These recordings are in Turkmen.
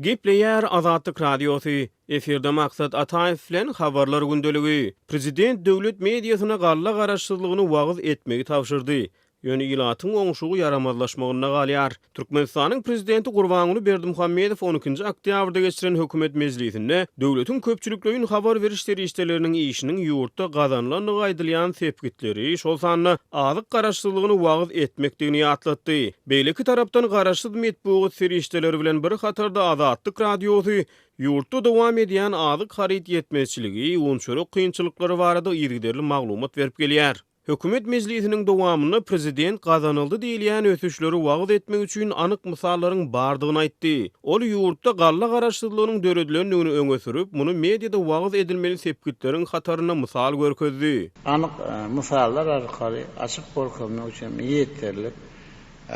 Gepleyer Azatlyk Radiosu. Eferde maksat Ataev bilen habarlar gündeligi. Prezident döwlet mediasyna galla garaşsyzlygyny wagyz etmegi tapşyrdy. Ýöne ilatyň oňşugy yaramazlaşmagyna galýar. Türkmenistanyň prezidenti Gurbanuly Berdimuhammedow 12-nji oktýabrda geçiren hökümet mejlisinde döwletiň köpçülikliğin habar beriş terişlerinin işinin ýurtda gazanlan gaýdylýan sepgitleri şol sanyny azyk garaşsyzlygyny wagyz etmekdigini ýatlatdy. Beýleki tarapdan garaşsyz medeniýet terişleri bilen bir hatarda Azatlyk Radiosu ýurtda dowam edýän azyk haryt ýetmezçiligi, ýonçuruk kynçylyklary barada ýergiderli maglumat berip gelýär. Hökümet mejlisiniň dowamyny prezident gazanyldy diýilýän ösüşleri wagyz etmek üçin anyk mysallaryň bardygyny aýtdy. Ol ýurtda galla garaşsyzlygynyň döredilendigini öňe sürüp, muny mediada wagyz edilmeli sepkitleriň hataryna mysal görkezdi. Anyk mysallar arkaly açyk görkezmek üçin ýeterli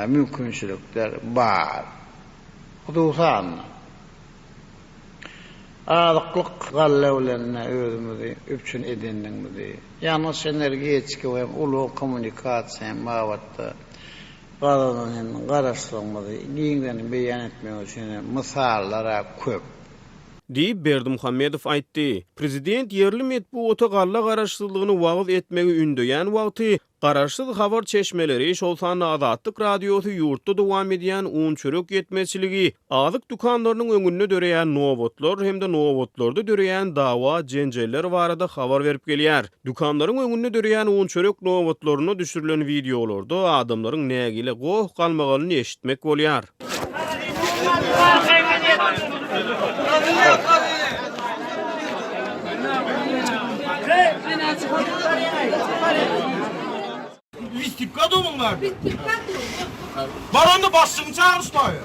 mümkinçilikler bar. Hudusan Azatlyk gallawlaryna özümizi üpçün edendigimizi, ýalnys energetika we uly kommunikasiýa mawatda gazanyň garaşsyzlygyny giňden beýan etmek üçin mysallara köp. Diýip Berdimuhammedow aýtdy. Prezident yerli medeniýete galla garaşsyzlygyny wagyz etmegi ündüýän wagty garaşsyz habar çeşmeleri şol sanyny Azatlyk Radiosu ýurtda dowam edýän unçuruk ýetmezçiligi, azyk dukanlarynyň öňünde döreýän nowotlar hemde nowotlarda döreýän dawa jenjeller barada habar berip gelýär. Dukanlaryň öňünde döreýän unçuruk nowotlaryna düşürilen videolarda adamlaryň nägile goh galmagalyny eşitmek bolýar. Baranda başsyny çağırşmaýy.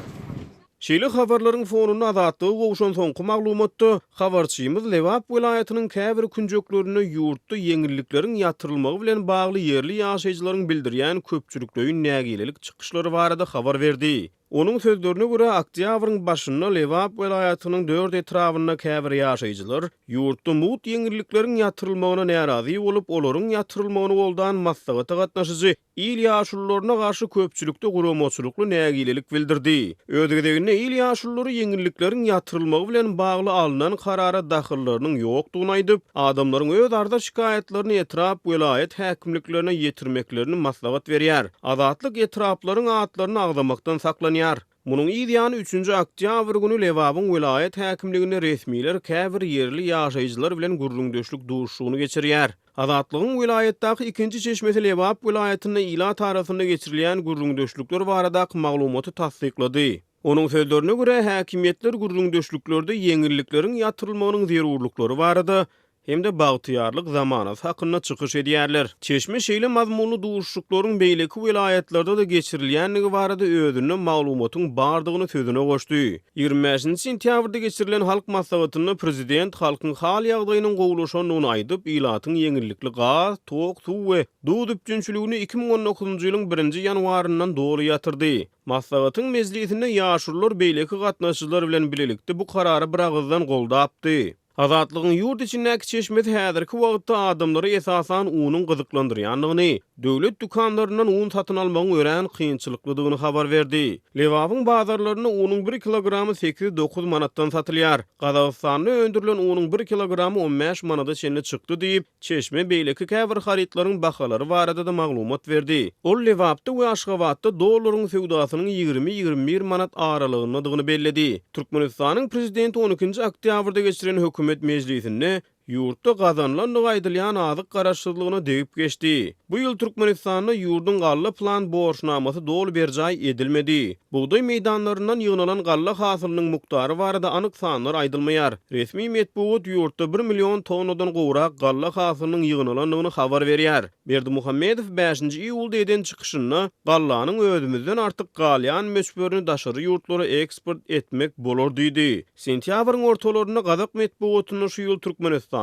Şeýle habarlaryň fonuna Azatlygy gowşan soňky maglumatda habarçymyz Lewap welaýatynyň käbir künjeklerine ýurtda ýeňillikleriň ýatyrylmagy bilen bagly yerli ýaşaýjylaryň bildirýän köpçülikleriň nägilelik çykyşlary barada habar berdi. Onun sözlerine göre oktýabryň başynda Lewap welaýatynyň 4 etrawyna käbir ýaşaýjylar ýurtda mut ýeňillikleriň ýatyrylmagyna närazy bolup, olaryň ýatyrylmagyny boldan maslahaty gatnaşyjy il ýaşullaryna garşy köpçülikde guramaçylykly nägilelik bildirdi. Ödegedegine il ýaşullary ýeňillikleriň ýatyrylmagy bilen bagly alynan karara dahyllarynyň ýokdugyny aýdyp, adamlaryň öz arda şikaýetlerini etrap welaýat häkimliklerine ýetirmeklerini maslahat berýär. Azatlyk etraplaryň atlaryny agdamakdan saklanýar. Munun ýa-ni 3-nji oktýabr güni Lewabyň welaýat häkimligine resmiler käbir yerli ýaşaýjylar bilen gurrundeşlik duşugyny geçirýär. Azatlygyň welaýatdaky ikinji çeşmesi Lewap welaýatyna ila tarapynda geçirilýän gurrundeşlikler barada maglumaty tasdiklady. Onun sözlerine göre häkimiýetler gurrundeşliklerde ýeňillikleriň ýatyrylmagynyň zerurlyklary barada hemde bagtyýarlyk zamanat hakyna çykyş edýärler. Çeşme şeýle mazmunly duşuklaryň beýleki welaýatlarda da geçirilýänligi barada özüne maglumatyň bardygyny sözüne goşdy. 25-nji sentýabrda geçirilen halk maslahatyny prezident halkyň hal ýagdaýynyň gowulaşanyny aýdyp, ilatyň ýeňillikli gaz, tok, suw we duw düpçünçiligini 2019-njy ýylyň 1-nji ýanwaryndan doly ýatyrdy. Maslahatyň mejlisinde ýaşurlar beýleki gatnaşyjylar bilen bilelikde bu karary bir agızdan goldapdy. Azatlygyň ýurt içindäki çeşmesi häzirki wagtda adamlary esasan unyň gyzyklandyrýanlygyny, döwlet dukanlarynyň un satyn almagyň ören kynçylyklydygyny habar berdi. Lewabyň bazarlaryna unyň 1 kilogramy 8-9 manatdan satylýar. Gazagystanda öndürilen unyň 1 kilogramy 15 manada çenli çykdy diýip, çeşme beýleki käbir harytlaryň bahalary barada da maglumat berdi. Ol Lewapda we Aşgabatda dollaryň sewdasynyň 20-21 manat aralygyndadygyny belledi. Türkmenistanyň prezidenti 12-nji oktýabrda geçiren hökümet mejlisinde ýurtda gazanlan gaýdylýan azyk garaşsyzlygyna degip geçdi. Bu ýyl Türkmenistanda ýurdun galla plan borçnamasy dol berjay edilmedi. Buğday meydanlarından ýygnalan galla hasylynyň muktary barada anyk sanlar aýdylmaýar. Resmi medeniýet ýurtda 1 million tonnadan gowrak galla hasylynyň ýygnalandygyny habar berýär. Berdimuhammedow 5-nji iýulda eden çykyşyna gallanyň özümizden artyk galýan möçberini daşary ýurtlara eksport etmek bolar diýdi. Sentýabryň ortalaryna Gazak medeniýetiniň şu ýyl Türkmenistanyň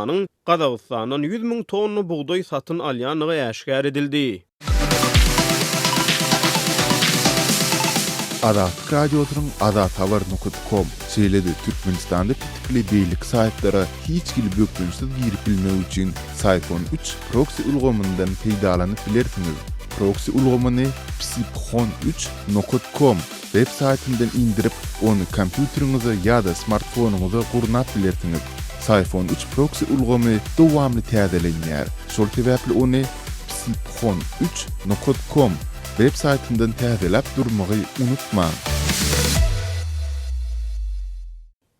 Gazagystanyň 100 000 tonna buğday satyn alýanlygy äşkär edildi. Azatlyk Radiosynyň azathabar.com seýledi Türkmenistanda pitikli beýlik saýtlary hiç gil bökünçsiz girip bilmek üçin Sayfon 3 proxy ulgamyndan peýdalanyp bilersiňiz. Proxy ulgamyny psipxon3.com web saytyndan indirip onu kompýuteriňize ýa-da smartfonuňyza gurnap bilersiňiz. Sayfon 3 proxy ulgamy dowamly täzelenýär. Şol sebäpli onu psiphon3.com web saytyndan täzelep durmagy unutmaň.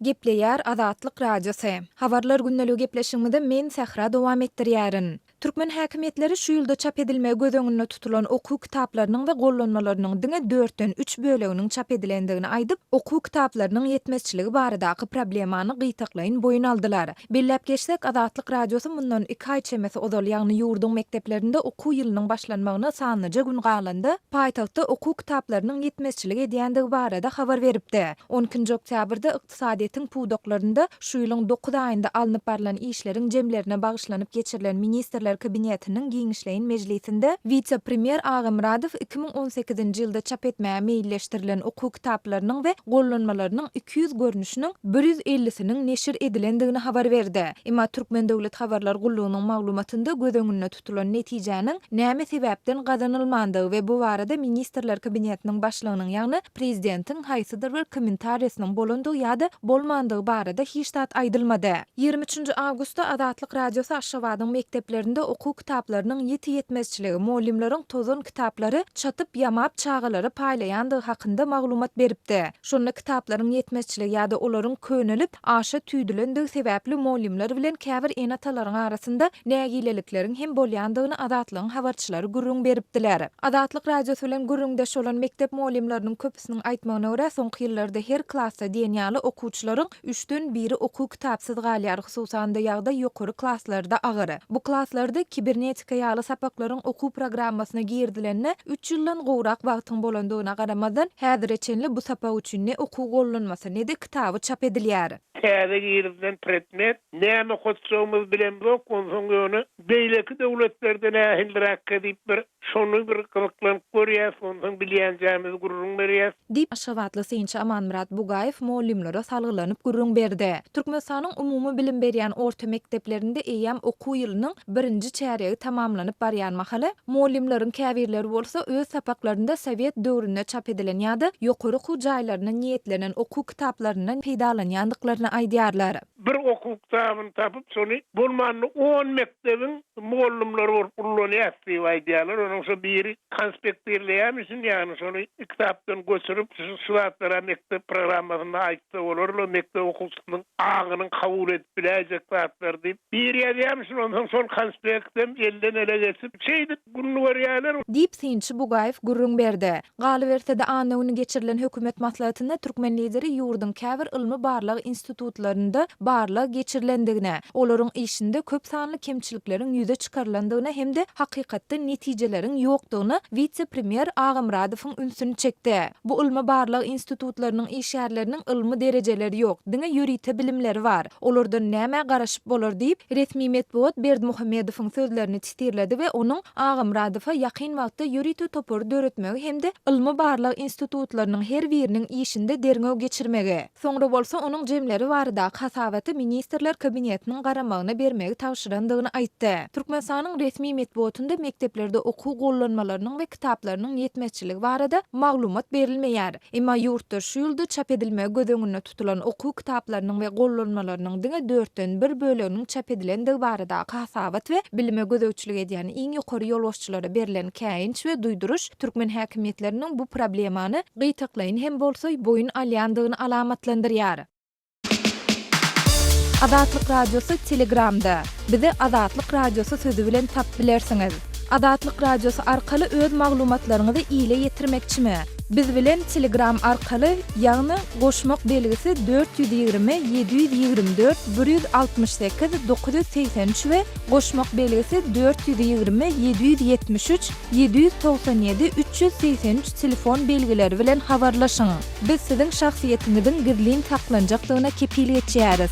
Gepleýär Azatlyk radiosu. Habarlar günnälik gepleşigimizde men Sahra dowam etdirýärin. Türkmen häkimetleri şu ýylda çap edilmegi göz öňünde tutulan okuw kitaplarynyň we gollanmalarynyň diňe 4-den 3 böleginiň çap edilendigini aýdyp, okuw kitaplarynyň ýetmezçiligi baradaky problemany gytaklaýyn boyun aldylar. Bellep geçsek, Azatlyk radiosu mundan 2 aý çemesi ozal ýagny ýurdun mekdeplerinde okuw ýylynyň başlanmagyna sanlyja gün galandy. Paýtagtda okuw kitaplarynyň ýetmezçiligi edýändigi barada habar beripdi. 12-nji oktýabrda ykdysadiýetiň puwdoklarynda şu ýylyň 9 aýynda alınıp barlan işleriň jemlerine bagyşlanyp geçirilen ministrler kabinetinin giňişleýin mejlisinde vice-premier Agam Radow 2018-nji ýylda çap etmäge meýilleşdirilen okuw kitaplarynyň we gollanmalarynyň 200 görnüşiniň 150-siniň neşir edilendigini habar berdi. Emma Türkmen Döwlet Habarlar Gullugynyň maglumatynda göz öňünde tutulan netijäniň näme sebäpden gazanylmandygy we bu barada ministrler kabinetiniň başlygynyň ýagny prezidentiň haýsydyr bir kommentariýasynyň bolandygy ýa-da bolmandygy barada hiç tat aýdylmady. 23-nji awgustda Azatlyk radiosu Aşgabatyň mekteplerinde okuw kitaplarynyň ýetmezçiligi, muallimleriň tozan kitaplary çatyp ýamap çağalary paýlaýandygy hakynda maglumat beripdi. Şonda kitaplaryň ýetmezçiligi ýa-da olaryň könelip aşa tüýdülendigi sebäpli muallimler bilen käbir enatalaryň arasynda nägilelikleriň hem bolýandygyny Azatlygyň habarçylary gurrun beripdiler. Azatlyk radiosu bilen gurrundaş olan mektep muallimleriniň köpüsiniň aýtmagyna görä, soňky ýyllarda her klassa diýenýaly okuwçylaryň 3-den 1-i okuw kitapsyz galýar, hususan da ýagda ýokary klasslarda agyry. Bu klasslarda kibernetika ýaly sapaklaryň okuw programmasyna girdilenine 3 ýyldan gowrak wagtyň bolandygyna garamadan häzir eçenli bu sapak üçin ne okuw gollanmasy ne de kitaby çap edilýär. Täze girdilen predmet näme hoşçumyz bilen bok, onsoň beýleki döwletlerden ähilrak edip bir şonu bir kılıklanyp görýär, onsoň bilýänjämiz gurrun berýär. Dip Aşgabatly Seýinçi Amanmurat Bugaýew muallimlere salgylanyp gurrun berdi. Türkmenistanyň umumy bilim berýän orta mekdeplerinde eýäm okuw ýylynyň 1-nji çäregi tamamlanyp barýan mahaly, muallimleriň käbirleri bolsa öz sapaklarynda Sowet döwründe çap edilen ýa-da ýokary okuw jaýlaryna niýetlenen okuw kitaplaryndan peýdalanýandyklaryny aýdýarlar. Bir okuw kitabyny tapyp, şonu bolmany 10 mekdebiň muallimleri bolup ullanýar diýip aýdýarlar. Onuň şu biri konspekt berýärmisin, ýani şonu kitapdan göçürüp şuwatlara mektep programmasyna aýtsa bolar, mektep okuwçysynyň agyny kabul edip biläjek zatlar diýip berýärmisin, onuň şol konspektem elden ele geçip şeýdi günni görýärler. Dip Seýinçi Bugaýew gurrun berdi. Galybersede anyny geçirilen hökümet maslahatynda türkmen lideri ýurdun käbir ilmi barlyk institutlarynda barlyk geçirilendigine, olaryň işinde köp sanly kemçilikleriň ýüze çykarlandygyna hem-de hakykatda netijeleriň ýokdugyna vice-premier Agam Radowyň ünsüni çekdi. Bu ilmi barlyk institutlarynyň işgärleriniň ilmi derejeleri ýok, diňe ýörite bilimleri bar. Olardan näme garaşyp bolar diýip resmi medeniýet Berdimuhammedowyň sözlerini titirledi we onuň Agam Radowa ýakyn wagtda ýörite topary döretmegi hem-de ilmi barlyk institutlarynyň her biriniň işinde derňöw geçirmegi. Soňra bolsa onuň jemleri barada hasabaty ministrler kabinetiniň garamagyna bermegi tawşyrandygyny aýtdy. Türkmenistanyň resmi medeniýetinde mekdeplerde okuw gollanmalarynyň we kitaplarynyň ýetmezçiligi barada maglumat berilmeýär. Emma ýurtda şu ýylda çap edilmegi göz öňünde tutulan okuw kitaplarynyň we gollanmalarynyň diňe 4-den 1 böleginiň çap edilendigi barada hasabat we bilime gözegçilik edýän iň ýokary ýolbaşçylara berilen käýinç we duýduruş türkmen häkimetläriniň bu problemany gytaklaýyn hem bolsa boyun alýandygyny alamatlandyrýar. Azatlyk radiosu Telegramda. Bizi Azatlyk radiosu sözü bilen tap bilersiňiz. Azatlyk radiosu arkaly öz maglumatlaryňyzy ýyla ýetirmekçimi? Biz bilen Telegram arkaly ýagny goşmak belgisi 420 724 168 983 we goşmak belgisi 420 773 797 383 telefon belgileri bilen habarlaşyň. Biz siziň şahsiýetiňiziň gizlin taklanjaklygyna kepil etýäris.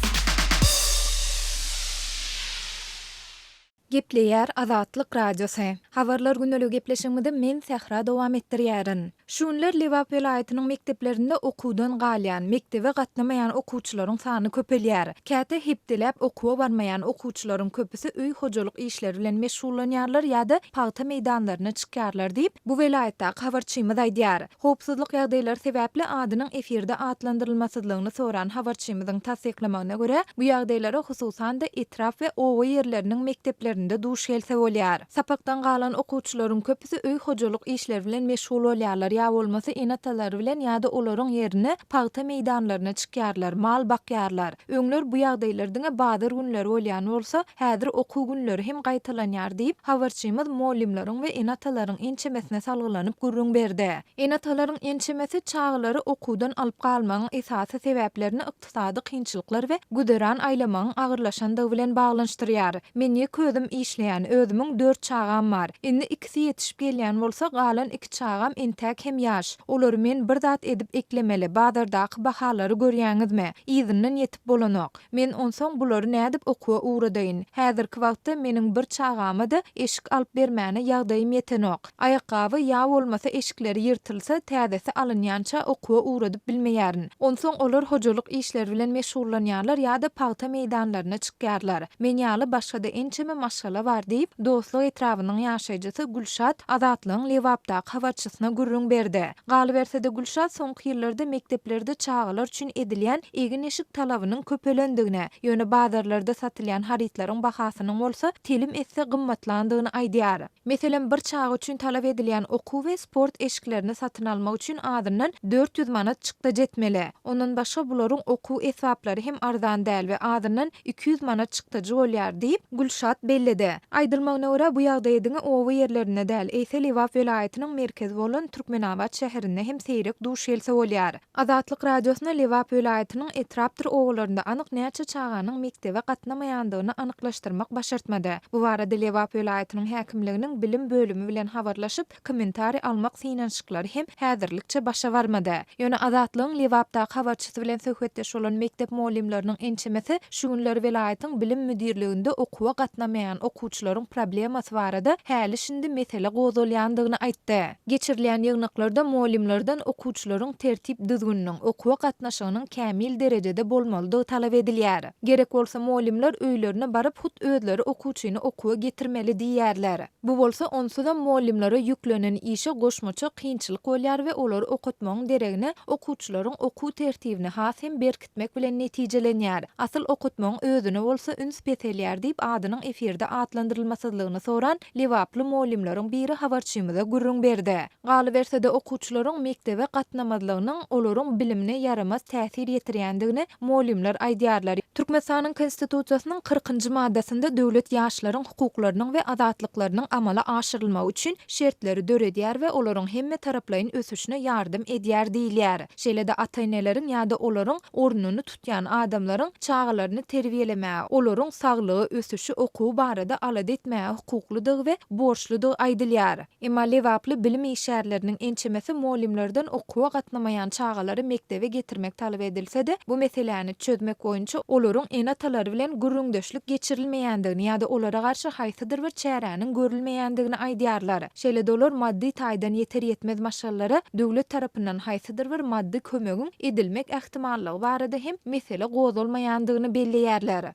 Gepleýär Azatlyk Radiosu. Habarlar günnälik gepleşigimizde men Sähra dowam etdirýärin. Şunlar Liwap welaýatynyň mekdeplerinde okuwdan galýan, mektebe gatnamaýan okuwçylaryň sany köpelýär. Käte hepdelep okuwa barmaýan okuwçylaryň köpüsi öý hojalyk işleri bilen meşgullanýarlar ýa-da paýta meýdanlaryna çykýarlar diýip bu welaýatda habarçymyz aýdýar. Howpsuzlyk ýagdaýlary sebäpli adynyň efirde atlandyrylmasydlygyny soran habarçymyzyň tasdiklamagyna görä, bu ýagdaýlara hususan da etraf we owa ýerleriniň mekteplerinde duş gelse bolýar. Sapakdan galan okuwçylaryň köpüsi öý hojalyk işleri bilen meşgul bolýarlar. Ya bolmasa enatalary bilen ýa-da olaryň ýerine paýta meýdanlaryna çykýarlar, mal bakýarlar. Öňler bu ýagdaýlardyň badyr günleri bolýan bolsa, häzir okuw günleri hem gaýtalanýar diýip habarçymyz molimlaryň we enatalaryň ençemesine salgylanyp gurrun berdi. Enatalaryň ençemesi çağlary okuwdan alyp galmagyň esasy sebäplerini ykdysady kynçylyklar we güderan aýlamagyň agyrlaşandygy bilen baglanşdyrýar. Meni közüm işleýän özümiň 4 çağam bar. Indi ikisi ýetişip gelýän bolsa, galan 2 çağam entäk hem ýaş. Olar men bir zat edip eklemeli. Badardaky bahalary görýäňizmi? Izinden ýetip bolanok. Men onsoň bulary nädip okuwa uğradaýyn. Häzirki wagtda meniň bir çağama-da eşik alyp bermäne ýagdaýym ýetenok. Aýakaby ýa bolmasa eşikleri ýyrtylsa, täzesi alynýança okuwa uğradyp bilmeýärin. Onsoň olar hojalyk işleri bilen meşgullanýarlar ýa-da paýta meýdanlaryna çykýarlar. Men ýaly başga da ençeme maşgala bar diýip dostlyk etrawynyň ýaşaýjysy Gülşat Azatlyň Liwapdaky habarçysyna gurrun berdi. Galy bersede Gülşat soňky ýyllarda mekdeplerde çağalar üçin edilýän egin eşik talabynyň köpelendigine, ýöne bazarlarda satylýan haritlaryň bahasynyň bolsa telim etse gymmatlandygyny aýdýar. Meselem bir çağa üçin talap edilýän okuw we sport eşiklerini satyn almak üçin adyndan 400 manat çykda jetmeli. Ondan başga bularyň okuw esbaplary hem arzan däl we adyndan 200 manat çykdagy bolýar diýip Gülşat bellidi. Aýdylmagyna görä bu ýagdaýyň owa ýerlerine däl, eýse Liwap welaýatynyň merkezi bolan Türkmenabad şäherinde hem seýrek duş gelse bolýar. Azatlyk radiosyna Liwap welaýatynyň etrapdyr owalarynda anyk näçe çağanyň mektebe gatnamaýandygyny anyklaşdyrmak başartmady. Bu barada Liwap welaýatynyň häkimliginiň bilim bölümi bilen habarlaşyp kommentari almak synanşyklary hem häzirlikçe başa barmady. Ýöne Azatlyň Liwapdaky habarçysy bilen söhbetdeş bolan mektep molimlarynyň ençemesi şu günleri welaýatyň bilim müdirliginde okuwa gatnamaýan okuwçylaryň problemasy barada häli şindi mesele gozulýandygyny aýtdy. Geçirilýän ýygnaklarda molimlerden okuwçylaryň tertip düzgünliğiniň okuwa gatnaşygynyň kämil derejede bolmalydygy talap edilýär. Gerek bolsa molimler öýlerine baryp hut özleri okuwçyny okuwa getirmeli diýýärler. Bu bolsa onsuda molimlere yüklenen işe goşmaça kynçylyk bolýar we olar okutmagyň deregine okuwçylaryň okuw tertibini has hem berkitmek bilen netijelenýär. Asyl okutmagyň özüne bolsa üns betelýär diýip adynyň efirde atlandyrylmasydlygyny soran Liwaply molimleriň biri habarçymyza gurrun berdi. Galy bersede okuwçylaryň mektebe gatnamadlygynyň olaryň bilimine yaramas täsir ýetirýändigini molimler aýdýarlar. Türkmenistanyň konstitusiýasynyň 40-njy maddesinde döwlet ýaşlaryň hukuklarynyň we azatlyklarynyň amala aşyrylmagy üçin şertleri döredýär we olaryň hemme taraplaryň ösüşine ýardym edýär diýilýär. Şeýle-de ata-eneleriň ýa-da olaryň ornuny tutýan adamlaryň çağalaryny terbiýelemäge, olaryň saglygy, ösüşi, okuw barada alad etmäge hukuklydygy we borçludygy aýdylýar. Emma Liwaply bilim işärleriniň ençemesi molimlerden okuwa gatnamaýan çağalary mektebe getirmek talap edilse-de, bu meseleni çözmek boýunça olaryň enatalary bilen gurrundeşlik geçirilmeýändigini ýa-da olara garşy haýsydyr bir çäräniň görülmeýändigini aýdýarlar. Şeýle-de olar maddi taýdan ýeter ýetmez maşgallara döwlet tarapyndan haýsydyr bir maddi kömegiň edilmek ähtimallygy barada hem mesele gozulmaýandygyny belleýärler.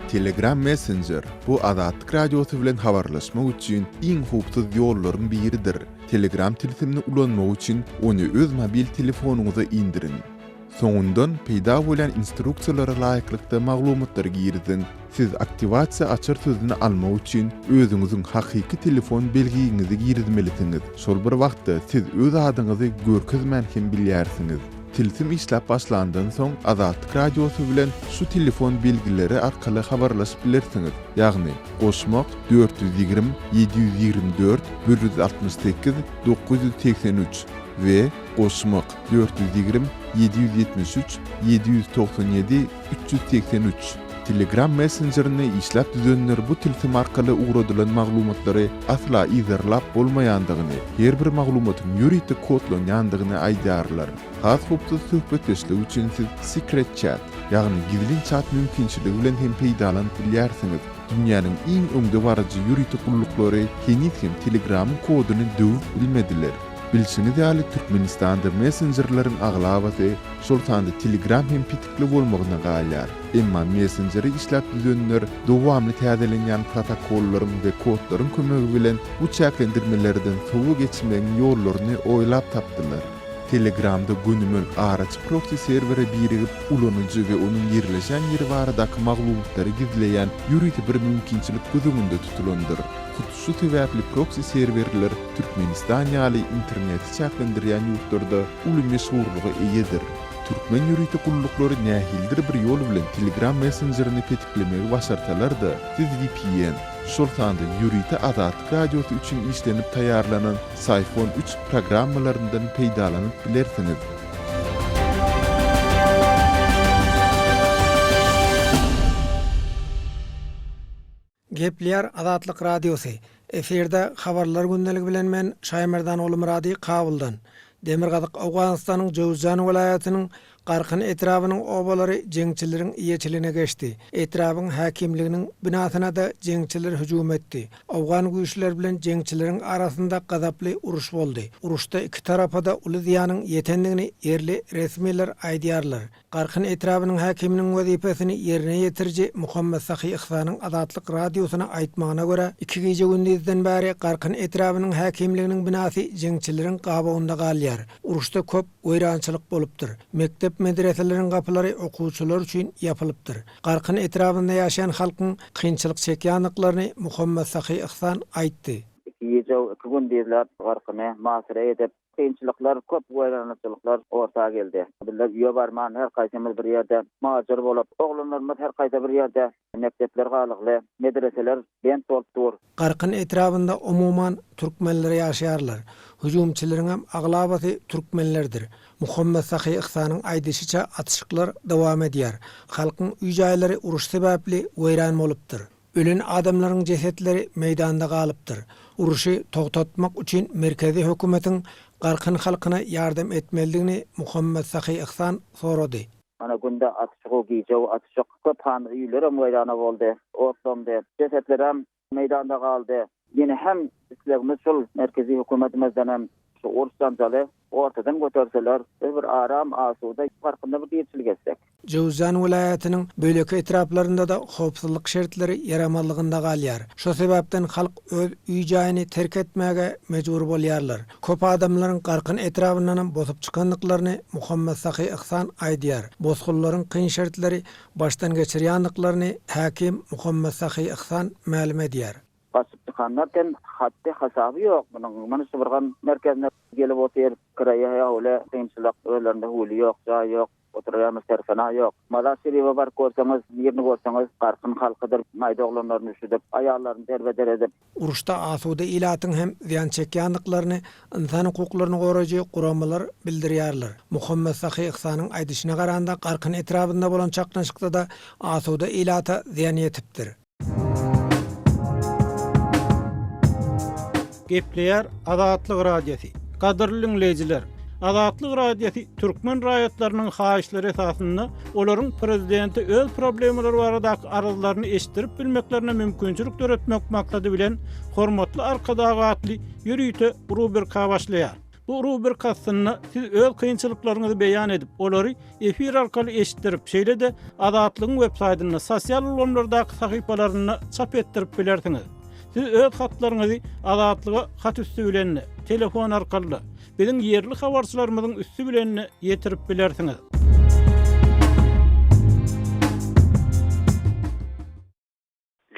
Telegram Messenger bu Azatlyk radiosu bilen habarlaşmak üçin iň hupsuz ýollardan biridir. Telegram tilsimini ulanmak üçin onu öz mobil telefonuňyza indirin. Soňundan peýda bolan instruksiýalara laýyklykda maglumatlary girdin. Siz aktivasiýa açar sözüni almak üçin özüňiziň hakyky telefon belgiňizi girdmelisiniz. Şol bir wagtda siz öz adyňyzy görkezmän hem bilýärsiňiz. Tilsim işläp başlandan soň Azatlyk radiosu bilen şu telefon belgileri arkaly habarlaşyp bilersiňiz. Ýagny goşmak 420 724 168 983 we goşmak 420 773 797 383. Telegram Messenger'ini işläp düzenler bu tilsim arkaly uğradylan maglumatlary asla izarlap bolmaýandygyny, her bir maglumatyň ýuridik kodlanýandygyny aýdýarlar. Has hupsuz söhbetleşlik üçin siz Secret Chat ýagny gizlin çat mümkinçiligi bilen hem peýdalanıp bilýärsiňiz. Dünýäniň iň öňde barajy ýürüýte gullyklary henüz hem Telegramyň koduny döwüp bilmediler. Bilsiniz ýaly Türkmenistanda messengerlaryň aglabaty sultanda Telegram hem pitikli bolmagyna galýar. Emma messengeri işläp bilenler dowamly täzelenýän protokollaryň we kodlaryň kömegi bilen bu çäklendirmelerden sowu geçmegiň ýollaryny oýlap tapdylar. Telegramda günümül araç proxy servere birigip ulanıcı ve onun yerleşen yeri baradaky maglumatlary gizleyen ýürüýte bir mümkinçilik gözüňünde tutulandyr. Şu sebäpli proxy serverler Türkmenistan ýaly interneti çäklendirýän ýurtlarda uly meşhurlygy eýedir. Türkmen ýürüýte gullyklary nähildir bir ýol bilen Telegram messengerini petiklemegi başartalar-da siz VPN, şoltanda ýürüýte Azatlyk radiosy üçin işlenip taýýarlanan Sayfon 3 programmalaryndan peýdalanyp bilersiňiz. Gepleýär Azatlyk radiosy. Eferde habarlar gündəligi bilen men Şaýmerdan oly Murady Kabuldan. Demirgazyk Awganystanyň Jowzjan welaýatynyň Qarkyn etrabynyň obalary jeňçileriň iýeçiligine geçdi. Etrabyň häkimliginiň binasyna da jeňçiler hüjum etdi. Awgan güýçler bilen jeňçileriň arasynda gazaply uruş boldy. Uruşda iki tarafa da uly ziýanyň ýetendigini erli resmiler aýdýarlar. Qarkyn etrabynyň häkiminiň wezipesini ýerine ýetirji Muhammed Sahy Ihsanyň Azatlyk radiosyna aýtmagyna görä, iki gece gündizden bäri Qarkyn etrabynyň häkimliginiň binasy jeňçileriň gabagynda galýar. Uruşda köp weýrançylyk bolupdyr. Mektep medreseleriň gapylary okuwçylar üçin ýapylypdyr. Qarkyn etrabynda ýaşaýan halkyň kynçylyk çekýänliklaryny Muhammed Sahy Ihsan aýtdy. Iki gündizler Qarkyny masire edip kynçylyklar, köp weýrançylyklar ortaga geldi. Bizler ýa barman her gaýsymyz bir ýerde majur bolup, oglanlarymyz her gaýda bir ýerde mektepler galykly, medreseler ben tolpdur. Qarkyn etrabynda umuman türkmenler ýaşaýarlar. Hüjumçylaryň hem aglabaty türkmenlerdir. Muhammed Sahy Ihsanyň aýdyşyça atışyklar dowam edýär. Halkyň üýjaýlary uruş sebäpli weýran bolupdyr. Ölen adamlaryň jesetleri meýdanda galypdyr. Uruşy togtatmak üçin merkezi hökümetiň Qarkyn halkyna ýardam etmeligini Muhammed Sahy Ihsan sorady. Ana günde atışyk köp han üýler hem weýrana boldy. Ortamda jesetler hem meýdanda galdy. Ýene hem islegimiz şol merkezi hökümetimizden hem Orusdan jaly ortadan götürseler bir aram asuda farkında bir ýetişlik etsek. Jowzjan welaýatynyň böleki etraplarynda da howpsuzlyk şertleri ýaramanlygynda galýar. Şo sebäpden halk öz üýjaýyny terk etmäge mejbur bolýarlar. Köp adamlaryň Qarkyn etrabyndan bozup çykanlyklaryny Muhammed Sahy Ihsan aýdýar. Bozgullaryň kyn şertleri baştan geçirýänliklaryny häkim Muhammed Sahy Ihsan ma'lum edýär. Basyp çykanlarken hatda hasaby ýok. Munyň mana şu birgan merkezine gelip otyr, kiraýa ýa-da kynçylyk öýlerinde huly ýok, jaý ýok, oturýan serfana ýok. Malasiri we bar görseňiz, ýerini görseňiz, Qarkyn halkydyr, maýda oglanlaryny üşüdip, aýallaryny derbeder edip. Uruşda asuda ilatyň hem ziýan çekýänliklaryny insan hukuklaryny goraýjy guramalar bildirýärler. Muhammed Sahy Ihsanyň aýdyşyna garanda Qarkyn etrabynda bolan çaknaşykda da asuda ilata ziýan ýetipdir. Gepleýär Azatlyk radiosy. Gadyrly dinleýijiler, Azatlyk radiosy türkmen raýatlarynyň haýyşlary esasynda olaryň prezidenti öz problemleri baradaky arzularyny eşdirip bilmeklerine mümkinçilik töretmek maksady bilen hormatly arkadagatly ýürüýte rubrika başlaýar. Bu rubrikasyny siz öz kynçylyklaryňyzy beýan edip, olary efir arkaly eşitdirip, şeýle de Azatlygyň web saýtyna, sosial ulanlardaky sahypalaryna çap etdirip bilersiňiz. Siz öz hatlaryňyzy Azatlyga hat üstü bilen, telefon arkaly, biziň ýerli habarçylarymyzyň üstü bilen ýetirip bilersiňiz.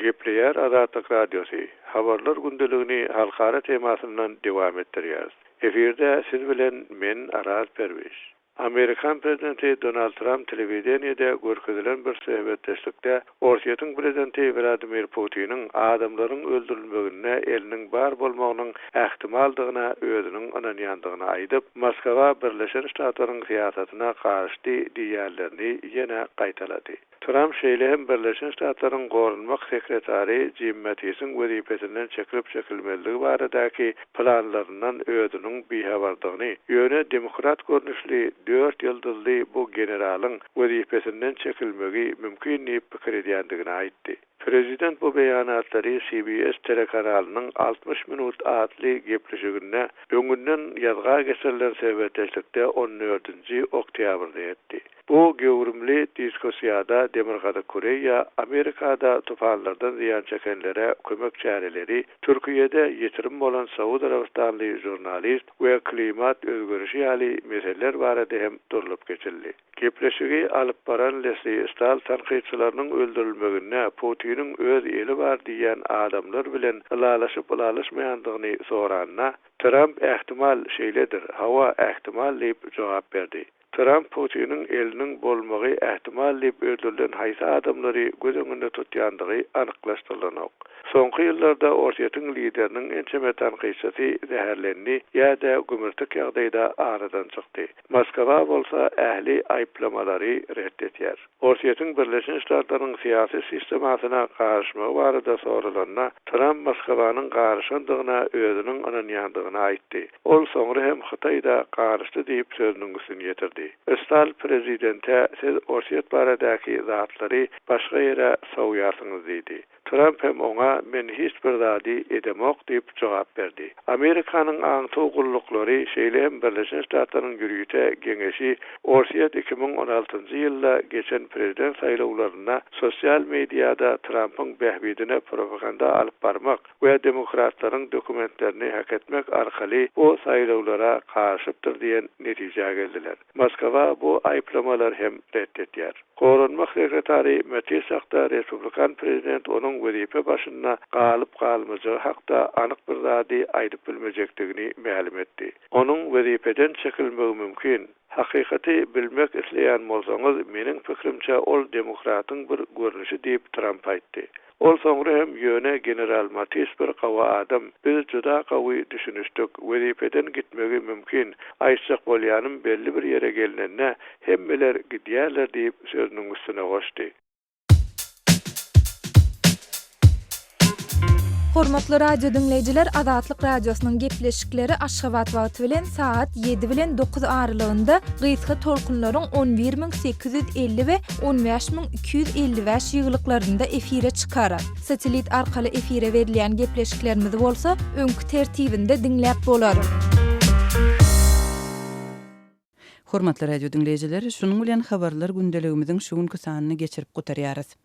Gepleýär Azatlyk radiosy. Habarlar gündeligini halkara temasyndan dowam etdirýär. Eferde siz bilen men Araz Perwiş. Amerikan prezidenti Donald Trump telewizionyada görkezilen bir söhbetdeşlikde Russiýanyň prezidenti Vladimir Putiniň adamlaryň öldürilmegine eliniň bar bolmagynyň ähtimaldygyna özüniň ananýandygyna aýdyp, Moskwa Birleşen Ştatlaryň syýasatyna garşy diýerlerini ýene gaýtalady. Trump şeýle hem Birleşen Ştatlaryň gorunmak sekretary Jim Mattis'in wezipesinden çekilip çekilmeligi baradaky planlaryndan özüniň bihabardygyny, ýöne demokrat görnüşli 4 ýyldızly bu generalyň wezipesinden çekilmegi mümkin diýip pikir edýändigini aýtdy. Prezident bu beýanatlary CBS telekanalynyň 60 minut adly gepleşiginde öňünden ýazga geçirilen sebäpçilikde 14-nji oktýabrda etdi. Bu gövürümli diskussiyada Demirgada Koreya, Amerikada tufanlardan ziyan çekenlere kömek çareleri, Türkiye'de yetirim bolan Saud Arabistanly jurnalist we klimat özgürüşi ýaly meseleler barada hem durulup geçildi. Gepleşigi alyp baran Leslie Stahl tanqidçilarynyň öldürilmegine Putin'in öz eli bar diýen adamlar bilen ılalaşyp-ılaşmaýandygyny soranna Trump ähtimal şeýledir, hawa ähtimal diýip jogap berdi. Trump Putin'in elinin bolmagy ähtimal diýip öldürilen haýsy adamlary göz öňünde tutýandygy anyklaşdyrylanok. Soňky ýyllarda Orsiýetiň lideriniň ençeme tanqidçisi zäherlendi ýa-da gümürtük ýagdaýda aradan çykdy. Moskwa bolsa ähli aýplamalary reddetýär. Orsiýetiň Birleşen Ştatlaryň syýasy sistemasyna garşymy barada soralanna Trump Moskwanyň garşyndygyna özüniň ananýandygyny aýtdy. Ol soňra hem Hytaýda garşdy diýip sözüniň üstüne ýetirdi. Estal prezidente siz Orsiýet baradaky zatlary başga ýere sowýarsyňyz diýdi. Trump hem ona men hiç bir zady edemok diýip jogap berdi. Amerikanyň aňty gullukları şeýle hem Birleşen Ştatlaryň ýürüýte geňeşi Orsiýet 2016-njy ýylda geçen prezident saýlawlaryna sosial mediada Trump'yň behbidine propaganda alyp barmak we demokratlaryň dokumentlerini hak etmek arkaly o saýlawlara karşypdyr diýen netije geldiler. Moskwa bu aýplamalar hem reddetýär. Gorunmak sekretary Mattis hakda Republikan prezident onuň wezipe başynda galyp galmagy hakda anyk bir zady aýdyp bilmejekdigini ma'lum etdi. Onuň wezipeden çekilmegi mümkin. Hakykaty bilmek isleýän bolsaňyz meniň pikirimçe ol demokratyň bir görnüşi diýip Trump aýtdy. Ol soňra hem ýöne general Mattis bir gawa adam biz juda gawy düşünüşdik. Wezipeden gitmegi mümkin. Aýşak bolýanym belli bir ýere gelinenne hemmeler gidýärler diýip sözüniň üstüne goşdy. Hormatly radio dinleyijiler, Azatlyk radiosynyň gepleşikleri Aşgabat wagty bilen saat 7 bilen 9 aralygynda gysga tolkunlaryň 11850 we 15255 ýyglyklarynda efire çykarar. Satelit arkaly efire berilýän gepleşiklerimiz bolsa öňkü tertibinde dinläp bolar. Hormatly radio dinleyijiler, şunuň bilen habarlar gündeligimiziň şu günkü sanyny geçirip gutarýarys.